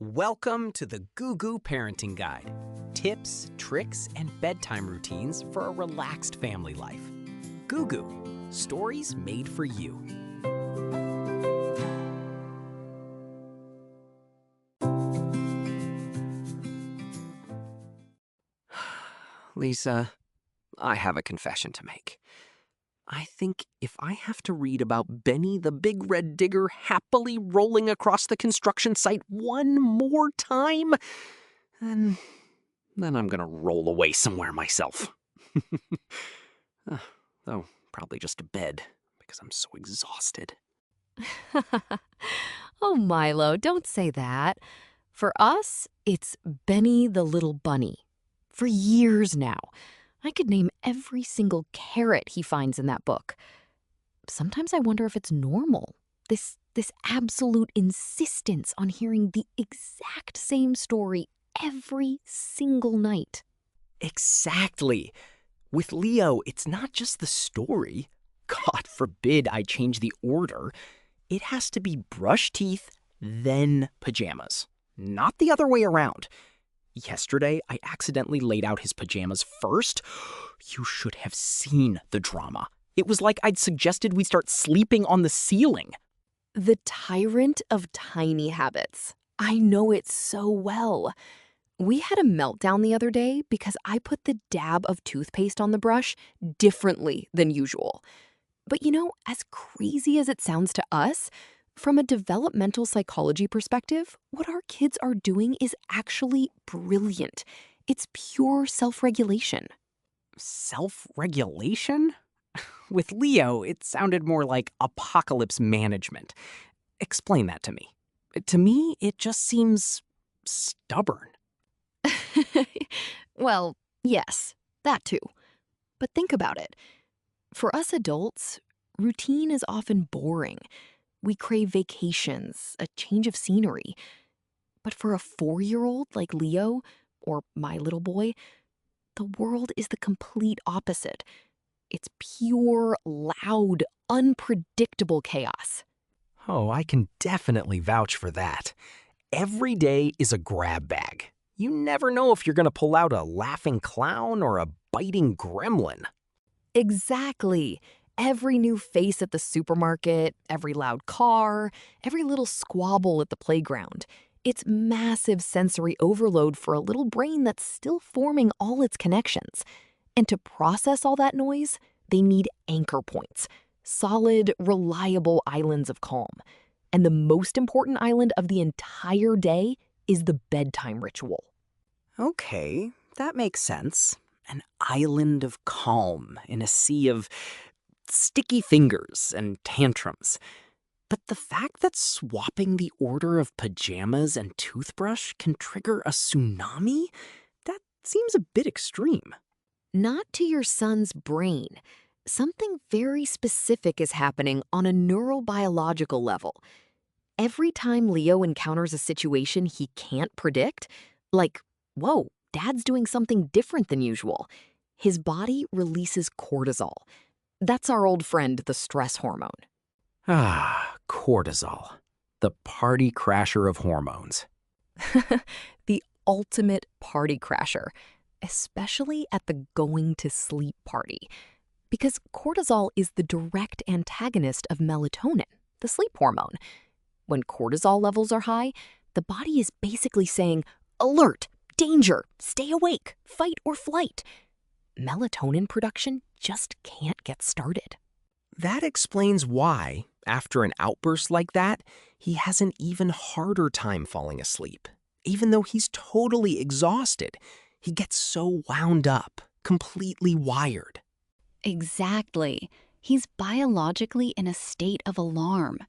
Welcome to the Gugu Parenting Guide. Tips, tricks, and bedtime routines for a relaxed family life. Gugu, stories made for you. Lisa, I have a confession to make. I think if I have to read about Benny the Big Red Digger happily rolling across the construction site one more time, then I'm gonna roll away somewhere myself. Though probably just to bed, because I'm so exhausted. Oh, Milo, don't say that. For us, it's Benny the Little Bunny. For years now, I could name every single carrot he finds in that book. Sometimes I wonder if it's normal. This absolute insistence on hearing the exact same story every single night. Exactly. With Leo, it's not just the story. God forbid I change the order. It has to be brush teeth, then pajamas. Not the other way around. Yesterday, I accidentally laid out his pajamas first. You should have seen the drama. It was like I'd suggested we start sleeping on the ceiling. The tyrant of tiny habits. I know it so well. We had a meltdown the other day because I put the dab of toothpaste on the brush differently than usual. But as crazy as it sounds to us, from a developmental psychology perspective, what our kids are doing is actually brilliant. It's pure self-regulation. Self-regulation? With Leo, it sounded more like apocalypse management. Explain that to me. To me, it just seems stubborn. Well, yes, that too. But think about it. For us adults, routine is often boring. We crave vacations, a change of scenery. But for a 4-year-old like Leo, or my little boy, the world is the complete opposite. It's pure, loud, unpredictable chaos. Oh, I can definitely vouch for that. Every day is a grab bag. You never know if you're going to pull out a laughing clown or a biting gremlin. Exactly. Every new face at the supermarket, every loud car, every little squabble at the playground. It's massive sensory overload for a little brain that's still forming all its connections. And to process all that noise, they need anchor points, solid, reliable islands of calm. And the most important island of the entire day is the bedtime ritual. Okay, that makes sense. An island of calm in a sea of sticky fingers and tantrums. But the fact that swapping the order of pajamas and toothbrush can trigger a tsunami? That seems a bit extreme. Not to your son's brain. Something very specific is happening on a neurobiological level. Every time Leo encounters a situation he can't predict, like, whoa, dad's doing something different than usual, his body releases cortisol. That's our old friend, the stress hormone. Cortisol. The party crasher of hormones. The ultimate party crasher, especially at the going to sleep party. Because cortisol is the direct antagonist of melatonin, the sleep hormone. When cortisol levels are high, the body is basically saying, alert, danger, stay awake, fight or flight. Melatonin production just can't get started. That explains why, after an outburst like that, he has an even harder time falling asleep. Even though he's totally exhausted, he gets so wound up, completely wired. Exactly. He's biologically in a state of alarm.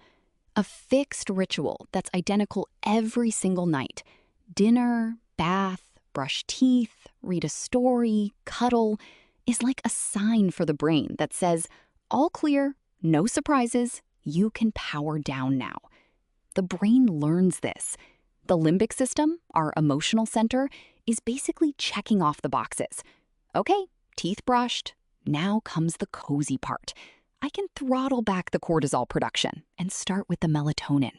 A fixed ritual that's identical every single night. Dinner, bath, brush teeth, read a story, cuddle, is like a sign for the brain that says, all clear, no surprises, you can power down now. The brain learns this. The limbic system, our emotional center, is basically checking off the boxes. Okay, teeth brushed. Now comes the cozy part. I can throttle back the cortisol production and start with the melatonin.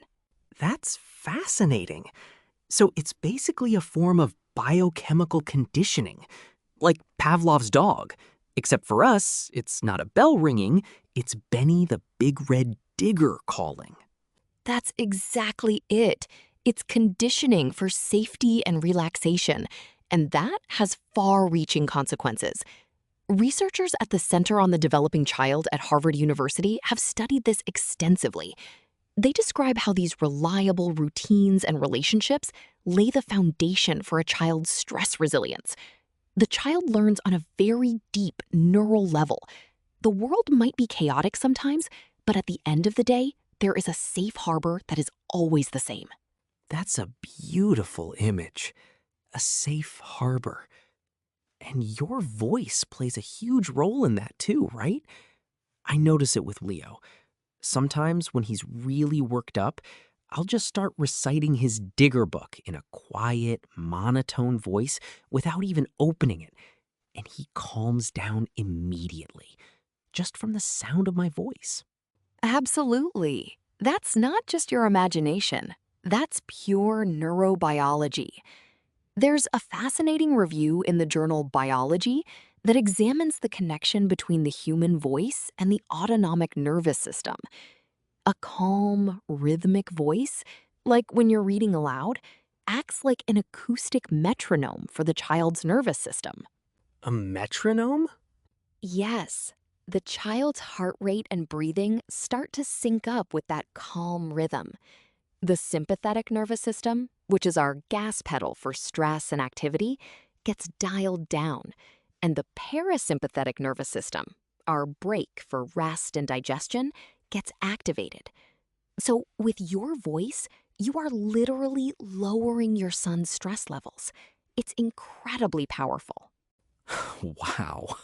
That's fascinating. So it's basically a form of biochemical conditioning, like Pavlov's dog. Except for us, it's not a bell ringing, it's Benny the Big Red Digger calling. That's exactly it. It's conditioning for safety and relaxation, and that has far-reaching consequences. Researchers at the Center on the Developing Child at Harvard University have studied this extensively. They describe how these reliable routines and relationships lay the foundation for a child's stress resilience. The child learns on a very deep neural level. The world might be chaotic sometimes, but at the end of the day, there is a safe harbor that is always the same. That's a beautiful image. A safe harbor. And your voice plays a huge role in that too, right? I notice it with Leo. Sometimes when he's really worked up, I'll just start reciting his digger book in a quiet, monotone voice without even opening it, and he calms down immediately, just from the sound of my voice. Absolutely. That's not just your imagination. That's pure neurobiology. There's a fascinating review in the journal Biology that examines the connection between the human voice and the autonomic nervous system. A calm, rhythmic voice, like when you're reading aloud, acts like an acoustic metronome for the child's nervous system. A metronome? Yes, the child's heart rate and breathing start to sync up with that calm rhythm. The sympathetic nervous system, which is our gas pedal for stress and activity, gets dialed down, and the parasympathetic nervous system, our brake for rest and digestion, gets activated. So, with your voice, you are literally lowering your son's stress levels. It's incredibly powerful. Wow.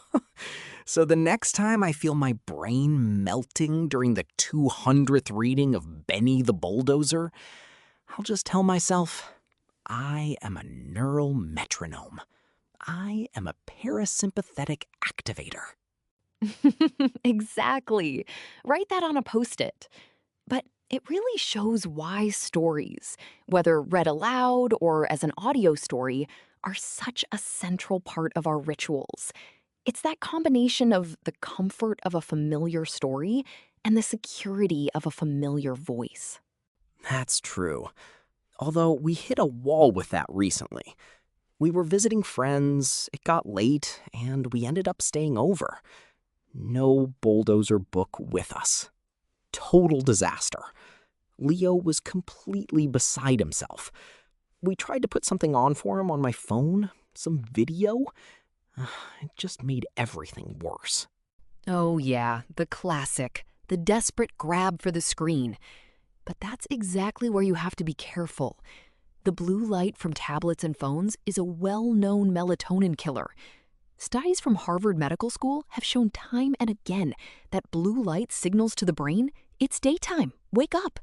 So the next time I feel my brain melting during the 200th reading of Benny the Bulldozer, I'll just tell myself, I am a neural metronome. I am a parasympathetic activator. Exactly. Write that on a post-it. But it really shows why stories, whether read aloud or as an audio story, are such a central part of our rituals. It's that combination of the comfort of a familiar story and the security of a familiar voice. That's true. Although we hit a wall with that recently. We were visiting friends, it got late, and we ended up staying over. No bulldozer book with us. Total disaster. Leo was completely beside himself. We tried to put something on for him on my phone, some video. It just made everything worse. Oh, yeah, the classic, the desperate grab for the screen. But that's exactly where you have to be careful. The blue light from tablets and phones is a well-known melatonin killer. Studies from Harvard Medical School have shown time and again that blue light signals to the brain, it's daytime, wake up.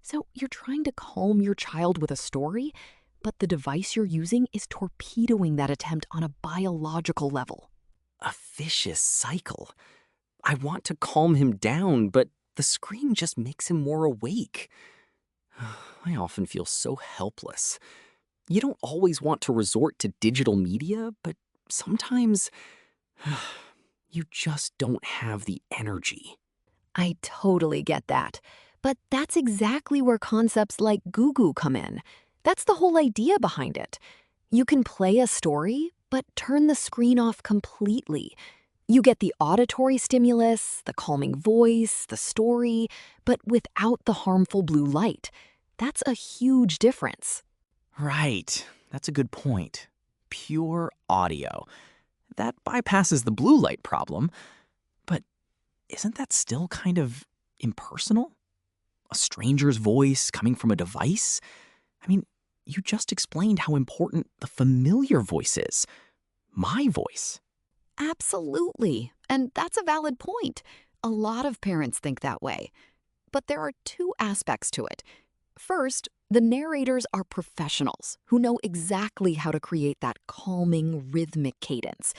So you're trying to calm your child with a story, but the device you're using is torpedoing that attempt on a biological level. A vicious cycle. I want to calm him down, but the screen just makes him more awake. I often feel so helpless. You don't always want to resort to digital media, but sometimes you just don't have the energy. I totally get that. But that's exactly where concepts like Gugu come in. That's the whole idea behind it. You can play a story, but turn the screen off completely. You get the auditory stimulus, the calming voice, the story, but without the harmful blue light. That's a huge difference. Right, that's a good point. Pure audio. That bypasses the blue light problem, but isn't that still kind of impersonal? A stranger's voice coming from a device? I mean, you just explained how important the familiar voice is. My voice. Absolutely. And that's a valid point. A lot of parents think that way. But there are two aspects to it. First, the narrators are professionals who know exactly how to create that calming, rhythmic cadence.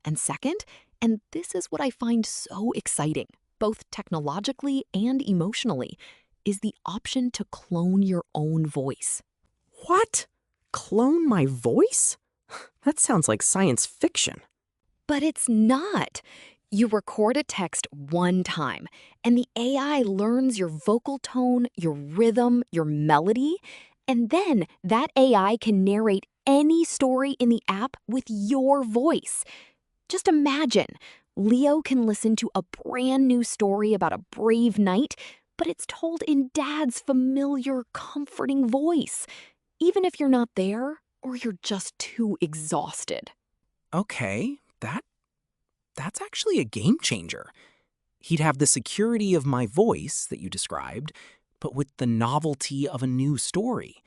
And second, and this is what I find so exciting, both technologically and emotionally, is the option to clone your own voice. What? Clone my voice? That sounds like science fiction. But it's not. You record a text one time, and the AI learns your vocal tone, your rhythm, your melody, and then that AI can narrate any story in the app with your voice. Just imagine, Leo can listen to a brand new story about a brave knight, but it's told in Dad's familiar, comforting voice, even if you're not there or you're just too exhausted. Okay, that's actually a game changer. He'd have the security of my voice that you described, but with the novelty of a new story.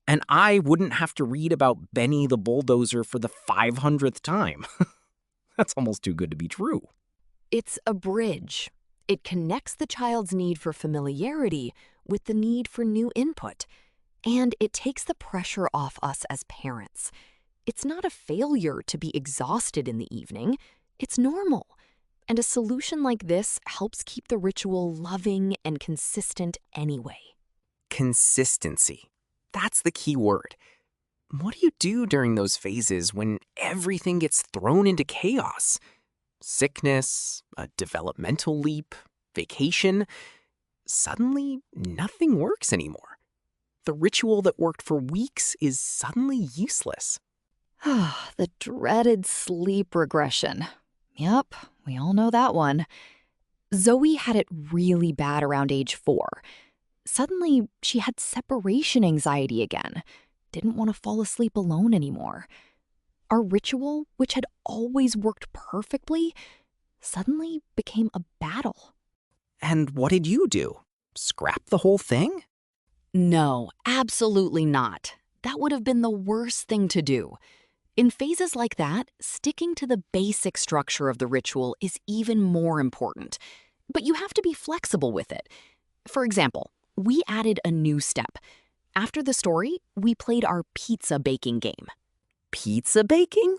And I wouldn't have to read about Benny the bulldozer for the 500th time. That's almost too good to be true. It's a bridge. It connects the child's need for familiarity with the need for new input, and it takes the pressure off us as parents. It's not a failure to be exhausted in the evening. It's normal. And a solution like this helps keep the ritual loving and consistent anyway. Consistency. That's the key word. What do you do during those phases when everything gets thrown into chaos? Sickness, a developmental leap, vacation. Suddenly, nothing works anymore. The ritual that worked for weeks is suddenly useless. The dreaded sleep regression. Yep, we all know that one. Zoe had it really bad around age 4. Suddenly, she had separation anxiety again. Didn't want to fall asleep alone anymore. Our ritual, which had always worked perfectly, suddenly became a battle. And what did you do? Scrap the whole thing? No, absolutely not. That would have been the worst thing to do. In phases like that, sticking to the basic structure of the ritual is even more important. But you have to be flexible with it. For example, we added a new step. After the story, we played our pizza baking game. Pizza baking?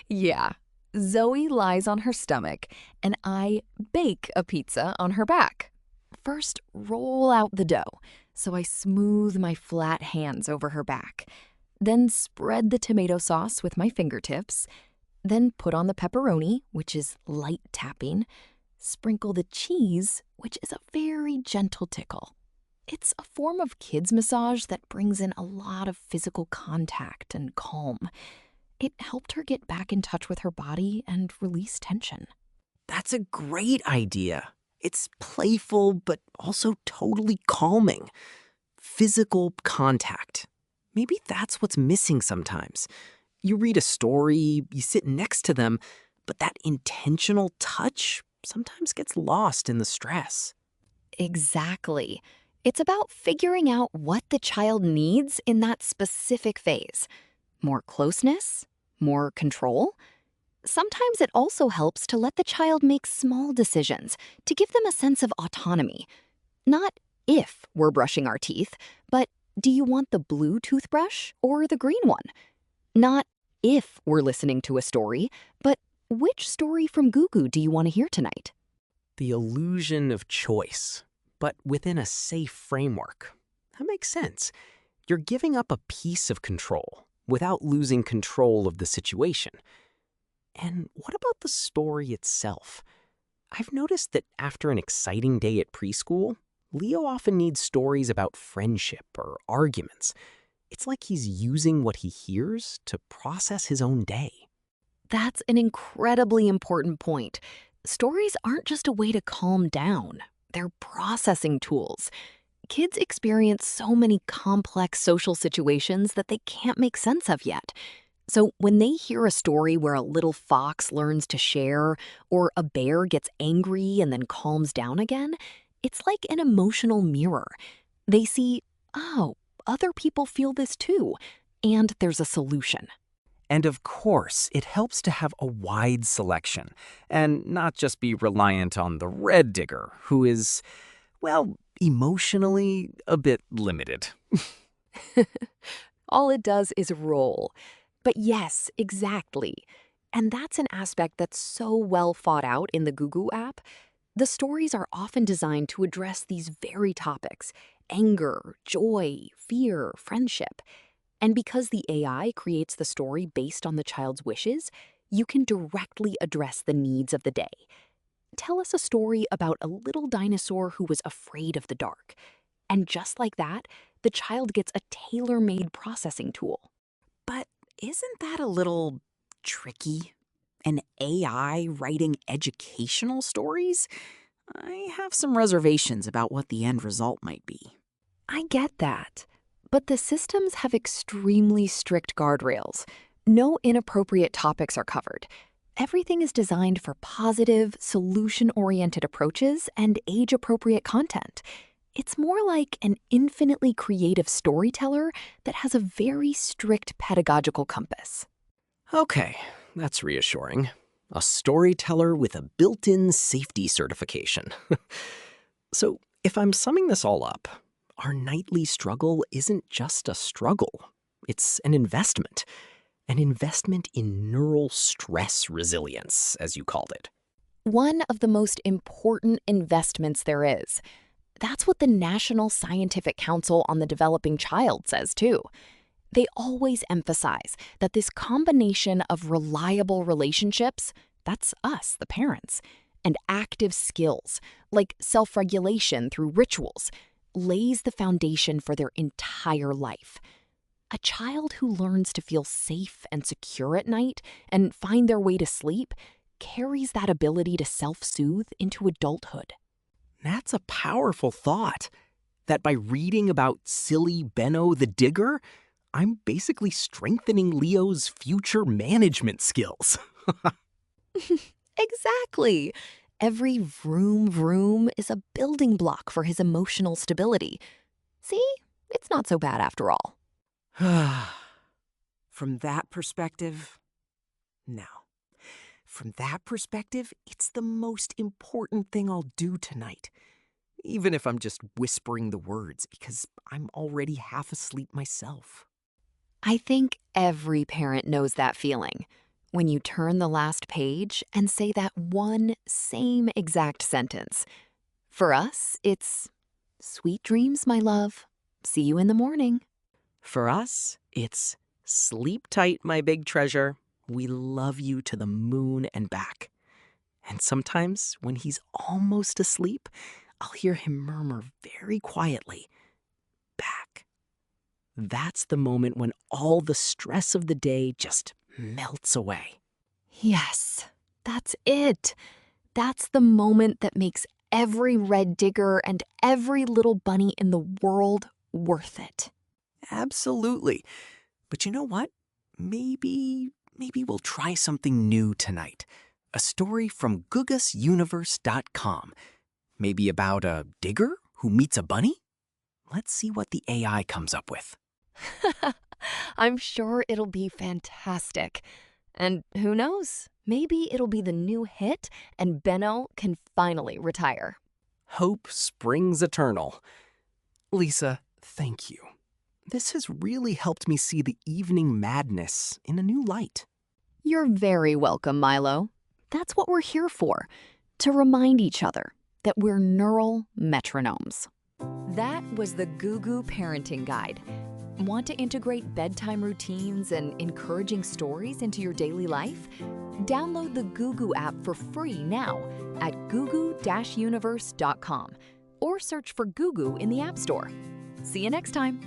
Yeah. Zoe lies on her stomach, and I bake a pizza on her back. First, roll out the dough, so I smooth my flat hands over her back. Then spread the tomato sauce with my fingertips. Then put on the pepperoni, which is light tapping. Sprinkle the cheese, which is a very gentle tickle. It's a form of kids massage that brings in a lot of physical contact and calm. It helped her get back in touch with her body and release tension. That's a great idea. It's playful, but also totally calming. Physical contact. Maybe that's what's missing sometimes. You read a story, you sit next to them, but that intentional touch sometimes gets lost in the stress. Exactly. It's about figuring out what the child needs in that specific phase. More closeness? More control? Sometimes it also helps to let the child make small decisions to give them a sense of autonomy. Not if we're brushing our teeth, but do you want the blue toothbrush or the green one? Not if we're listening to a story, but which story from Gugu do you want to hear tonight? The illusion of choice, but within a safe framework. That makes sense. You're giving up a piece of control without losing control of the situation. And what about the story itself? I've noticed that after an exciting day at preschool, Leo often needs stories about friendship or arguments. It's like he's using what he hears to process his own day. That's an incredibly important point. Stories aren't just a way to calm down. They're processing tools. Kids experience so many complex social situations that they can't make sense of yet. So when they hear a story where a little fox learns to share, or a bear gets angry and then calms down again, it's like an emotional mirror. They see, oh, other people feel this too, and there's a solution. And of course, it helps to have a wide selection and not just be reliant on the red digger, who is, well, emotionally a bit limited. All it does is roll. But yes, exactly. And that's an aspect that's so well thought out in the Gugu app. The stories are often designed to address these very topics, anger, joy, fear, friendship. And because the AI creates the story based on the child's wishes, you can directly address the needs of the day. Tell us a story about a little dinosaur who was afraid of the dark. And just like that, the child gets a tailor-made processing tool. But isn't that a little tricky? An AI writing educational stories? I have some reservations about what the end result might be. I get that. But the systems have extremely strict guardrails. No inappropriate topics are covered. Everything is designed for positive, solution-oriented approaches and age-appropriate content. It's more like an infinitely creative storyteller that has a very strict pedagogical compass. Okay, that's reassuring. A storyteller with a built-in safety certification. So, if I'm summing this all up, our nightly struggle isn't just a struggle. It's an investment. An investment in neural stress resilience, as you called it. One of the most important investments there is. That's what the National Scientific Council on the Developing Child says, too. They always emphasize that this combination of reliable relationships, that's us, the parents, and active skills, like self-regulation through rituals, lays the foundation for their entire life. A child who learns to feel safe and secure at night and find their way to sleep carries that ability to self-soothe into adulthood. That's a powerful thought. That by reading about silly Benno the Digger, I'm basically strengthening Leo's future management skills. Exactly. Every vroom vroom is a building block for his emotional stability. See, it's not so bad after all. From that perspective, it's the most important thing I'll do tonight. Even if I'm just whispering the words, because I'm already half asleep myself. I think every parent knows that feeling. When you turn the last page and say that one same exact sentence. For us, it's, "Sweet dreams, my love. See you in the morning." For us, it's, "Sleep tight, my big treasure. We love you to the moon and back." And sometimes, when he's almost asleep, I'll hear him murmur very quietly, "Back." That's the moment when all the stress of the day just melts away. Yes, that's it. That's the moment that makes every red digger and every little bunny in the world worth it. Absolutely. But you know what? Maybe we'll try something new tonight. A story from gugusuniverse.com. Maybe about a digger who meets a bunny? Let's see what the AI comes up with. I'm sure it'll be fantastic. And who knows, maybe it'll be the new hit and Benno can finally retire. Hope springs eternal. Lisa, thank you. This has really helped me see the evening madness in a new light. You're very welcome, Milo. That's what we're here for, to remind each other that we're neural metronomes. That was the Gugu Parenting Guide. Want to integrate bedtime routines and encouraging stories into your daily life? Download the Gugu app for free now at gugu-universe.com or search for Gugu in the App Store. See you next time.